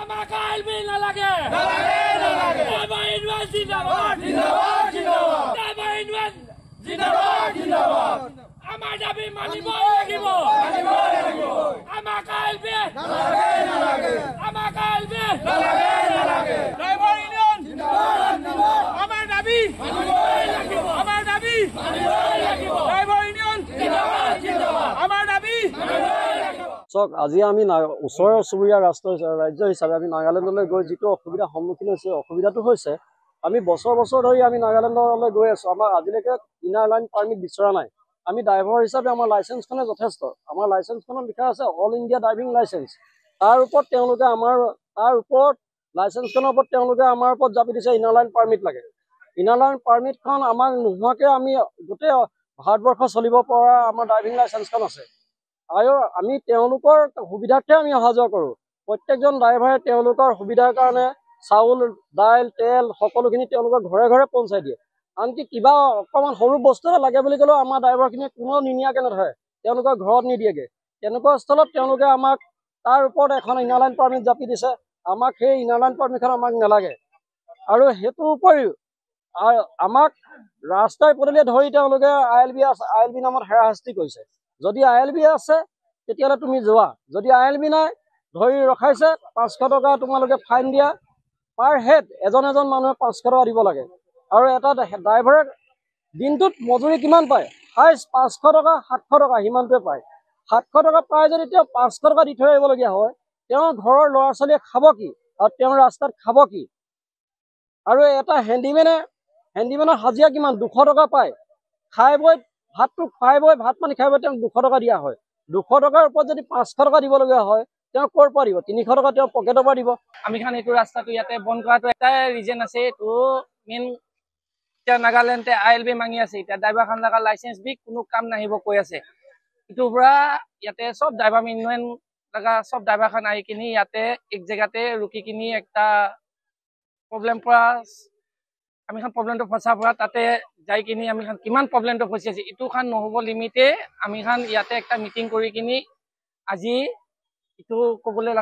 আমাক আইলবি নালাগে driver union জিন্দাবাদ ড্ৰাইভাৰ ইউনিয়ন জিন্দাবাদ আমাৰ দাবী মানিবই লাগিব আমাক আইলবি নালাগে আমাক আইলবি নালাগে ড্ৰাইভাৰ ইউনিয়ন জিন্দাবাদ আমাৰ দাবী মানিবই লাগিব আমাৰ দাবী মানিবই লাগিব ড্ৰাইভাৰ ইউনিয়ন জিন্দাবাদ আমাৰ দাবী মানিবই লাগিব চক আজি আমি ওচৰৰ চুবুৰীয়া ৰাজ্য হিচাপে আমি নাগালেণ্ডলৈ গৈ যিটো অসুবিধাৰ সন্মুখীন হৈছে অসুবিধাটো হৈছে আমি বছৰ ধৰি আমি নাগালেণ্ডলৈ গৈ আছো আমাৰ আজিলৈকে ইনাৰ লাইন পাৰ্মিট বিচৰা নাই আমি ড্ৰাইভাৰ হিচাপে আমাৰ লাইচেন্সখনে যথেষ্ট আমাৰ লাইচেন্সখনত লিখা আছে অল ইণ্ডিয়া ড্ৰাইভিং লাইচেন্স তাৰ ওপৰত তেওঁলোকে আমাৰ লাইচেন্সখনৰ ওপৰত তেওঁলোকে আমাৰ ওপৰত জাপি দিছে ইনাৰ লাইন পাৰ্মিট লাগে ইনাৰ লাইন পাৰ্মিটখন আমাক নোহোৱাকৈ আমি গোটেই ভাৰতবৰ্ষ চলিব পৰা আমাৰ ড্ৰাইভিং লাইচেন্সখন আছে আৰু আমি তেওঁলোকৰ সুবিধাৰ্থে আমি অহা যোৱা কৰোঁ প্ৰত্যেকজন ড্ৰাইভাৰে তেওঁলোকৰ সুবিধাৰ কাৰণে চাউল দাইল তেল সকলোখিনি তেওঁলোকৰ ঘৰে ঘৰে পਹੁঁচাই দিয়ে আনকি কিবা অকণমান সৰু বস্তু এটা লাগে বুলি ক'লেও আমাৰ ড্ৰাইভাৰখিনিয়ে কোনো নিনিয়াকৈ নধৰে তেওঁলোকৰ ঘৰত নিদিয়েগৈ তেনেকুৱা স্থলত তেওঁলোকে আমাক তাৰ ওপৰত এখন ইনাৰ লাইন পাৰ্মিট জাপি দিছে আমাক সেই ইনাৰ লাইন পাৰ্মিটখন আমাক নালাগে আৰু সেইটোৰ উপৰিও আমাক ৰাস্তাই পদূলিয়ে ধৰি তেওঁলোকে ILB নামত হেৰাশাস্তি কৰিছে যদি ILB আছে তেতিয়াহ'লে তুমি যোৱা যদি ILB নাই ধৰি ৰখাইছে 500 টকা তোমালোকে ফাইন দিয়া পাৰ হেড এজন মানুহে 500 টকা দিব লাগে আৰু এটা ড্ৰাইভাৰে দিনটোত মজুৰি কিমান পায় হাইষ্ট 500 টকা 700 টকা সিমানটোৱে পায় 700 টকা পাই যদি তেওঁ 500 টকা দি থৈ আহিবলগীয়া হয় তেওঁৰ ঘৰৰ ল'ৰা ছোৱালীয়ে খাব কি আৰু তেওঁৰ ৰাস্তাত খাব কি আৰু এটা হেণ্ডিমেনৰ হাজিৰা কিমান 200 টকা পায় খাই বৈ ভাত পানী খাই বৈ তেওঁক 200 টকা দিয়া হয় 200 টকাৰ ওপৰত যদি 500 টকা দিবলগীয়া হয় তেওঁ ক'ৰ পৰা দিব 300 টকা তেওঁ পকেটৰ পৰা দিব আমি খান এইটো ৰাস্তাটো ইয়াতে বন্ধ কৰাটো এটাই ৰিজন আছে এইটো মেইন এতিয়া নাগালেণ্ডে ILB মাঙি আছে এতিয়া ড্ৰাইভাৰ খান লগা লাইচেন্স বি কোনো কাম নাহিব কৈ আছে ইটোৰ পৰা ইয়াতে চব ড্ৰাইভাৰ ইউনিয়ন লগা চব ড্ৰাইভাৰ খান আহি কিনি ইয়াতে এক জেগাতে ৰখি কিনি একটা প্ৰব্লেম পৰা আমি খান প্ৰব্লেমটো ফচাৰ পৰা তাতে যাই কিনি আমি খান কিমান প্ৰব্লেমটো ফচি আছে ইটো খান নহ'ব লিমিটে আমি খান ইয়াতে একটা মিটিং কৰি কিনি আজি ইটো ক'বলৈ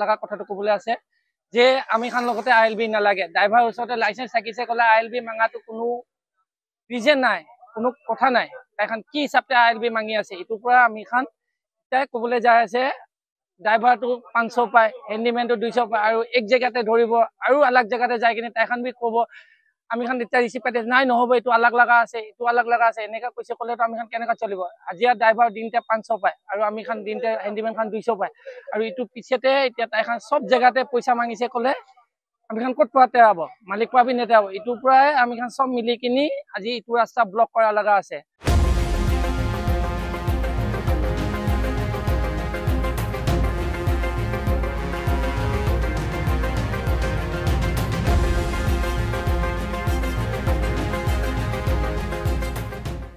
লগা কথাটো ক'বলৈ আছে যে আমি খান লগতে ILB নালাগে ড্ৰাইভাৰ ওচৰতে লাইচেন্স থাকিছে ক'লে ILB মাঙাটো কোনো ৰিজন নাই কোনো কথা নাই তাইখান কি হিচাপে ILB মাঙি আছে ইটোৰ পৰা আমি খান তাই ক'বলৈ যাই আছে ড্ৰাইভাৰটো 500 পায় হেণ্ডিমেনটো 200 পায় আৰু এক জেগাতে ধৰিব আৰু আলাগ জেগাতে যাই কিনে তাইখান বি ক'ব আমি খান এতিয়া ৰিচিভ পাইতে নাই নহ'ব এইটো আলাগ লগা আছে এনেকা কৈছে ক'লেতো আমি খান কেনেকৈ চলিব আজিয়া ড্ৰাইভাৰ দিনতে 500 পায় আৰু আমি খান দিনতে হেণ্ডিমেন খান 200 পায় আৰু ইটো পিছতে এতিয়া তাইখান চব জেগাতে পইচা মাঙিছে ক'লে আমি খান ক'ত পৰা তেৰাব মালিক পৰা বি নেতেৰাব ইটোৰ পৰাই আমি খান চব মিলি কিনি আজি ইটো ৰাস্তা ব্লক কৰা লগা আছে